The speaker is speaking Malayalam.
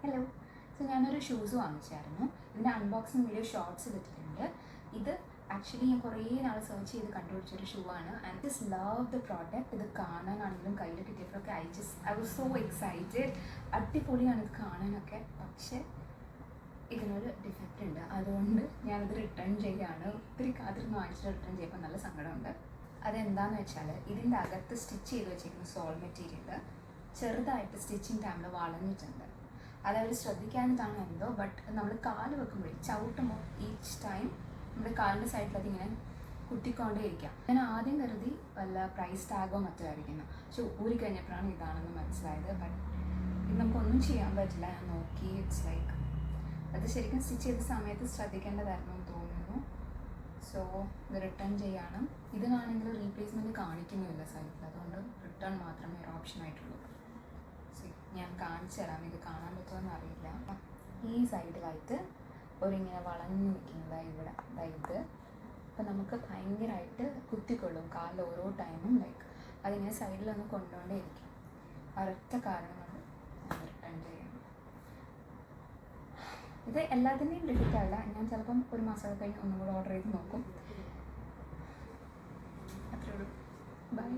ഹലോ. സോ ഞാനൊരു ഷൂസ് വാങ്ങിച്ചായിരുന്നു. ഇതിൻ്റെ അൺബോക്സിങ് വീഡിയോ ഷോർട്സ് ഇട്ടിട്ടുണ്ട്. ഇത് ആക്ച്വലി ഞാൻ കുറേ നാൾ സെർച്ച് ചെയ്ത് കണ്ടുപിടിച്ചൊരു ഷൂ ആണ്. And just love the product. ഇത് കാണാനാണെങ്കിലും കയ്യിൽ കിട്ടിയപ്പോഴൊക്കെ ഐ വാസ് സോ എക്സൈറ്റഡ്. അടിപൊളിയാണ് ഇത് കാണാനൊക്കെ. പക്ഷേ ഇതിനൊരു ഡിഫക്റ്റ് ഉണ്ട്. അതുകൊണ്ട് ഞാനത് റിട്ടേൺ ചെയ്യുകയാണ്. ഒത്തിരി കാത്തിരുന്ന് വാങ്ങിച്ചിട്ട് റിട്ടേൺ ചെയ്യുമ്പോൾ നല്ല സങ്കടമുണ്ട്. അതെന്താണെന്ന് വെച്ചാൽ ഇതിൻ്റെ അകത്ത് സ്റ്റിച്ച് ചെയ്ത് വെച്ചിരിക്കുന്ന സോൾ മെറ്റീരിയൽ ചെറുതായിട്ട് സ്റ്റിച്ചിങ് ടൈമിൽ വളഞ്ഞിട്ടുണ്ട്. അതവർ ശ്രദ്ധിക്കാനിട്ടാണ് എന്തോ. ബട്ട് നമ്മൾ കാല് വെക്കുമ്പോഴേ ചവിട്ടുമ്പോൾ ഈച്ച് ടൈം നമ്മുടെ കാലിൻ്റെ സൈഡിൽ അതിങ്ങനെ കുത്തിക്കൊണ്ടേ ഇരിക്കാം. ഞാൻ ആദ്യം കരുതി വല്ല പ്രൈസ് ടാഗോ മറ്റോ ആയിരിക്കുന്നു. പക്ഷെ ഊരി കഴിഞ്ഞപ്പോഴാണ് ഇതാണെന്ന് മനസ്സിലായത്. ബട്ട് ഇത് നമുക്കൊന്നും ചെയ്യാൻ പറ്റില്ല. ഞാൻ നോക്കി ഇറ്റ്സ് ലൈക്ക് അത് ശരിക്കും സ്റ്റിച്ച് ചെയ്ത സമയത്ത് ശ്രദ്ധിക്കേണ്ടതായിരുന്നു എന്ന് തോന്നുന്നു. സോ ഇത് റിട്ടേൺ ചെയ്യണം. ഇതിനാണെങ്കിൽ റീപ്ലേസ്മെൻറ്റ് കാണിക്കുന്നുമില്ല സൈറ്റിൽ. അതുകൊണ്ട് റിട്ടേൺ മാത്രമേ ഒരു ഓപ്ഷൻ ആയിട്ടുള്ളൂ. ഞാൻ കാണിച്ചു തരാം. ഇത് കാണാൻ പറ്റുമെന്ന് അറിയില്ല. ഈ സൈഡിലായിട്ട് ഒരിങ്ങനെ വളഞ്ഞു നിൽക്കുന്നതാണ് ഇവിടെ. അതായത് ഇപ്പം നമുക്ക് ഭയങ്കരമായിട്ട് കുത്തിക്കൊള്ളും കാലിൽ ഓരോ ടൈമും. ലൈക്ക് അതിങ്ങനെ സൈഡിലൊന്ന് കൊണ്ടുകൊണ്ടേ ഇരിക്കും. ഒരൊറ്റ കാരണം കൊണ്ട് ഞാൻ റിട്ടേൺ ചെയ്യണം. ഇത് എല്ലാത്തിൻ്റെയും ഡിഫക്റ്റല്ല. ഞാൻ ചിലപ്പം ഒരു മാസമൊക്കെ കഴിഞ്ഞ് ഒന്നും കൂടെ ഓർഡർ ചെയ്ത് നോക്കും. അത്രേ ഉള്ളൂ. ബൈ.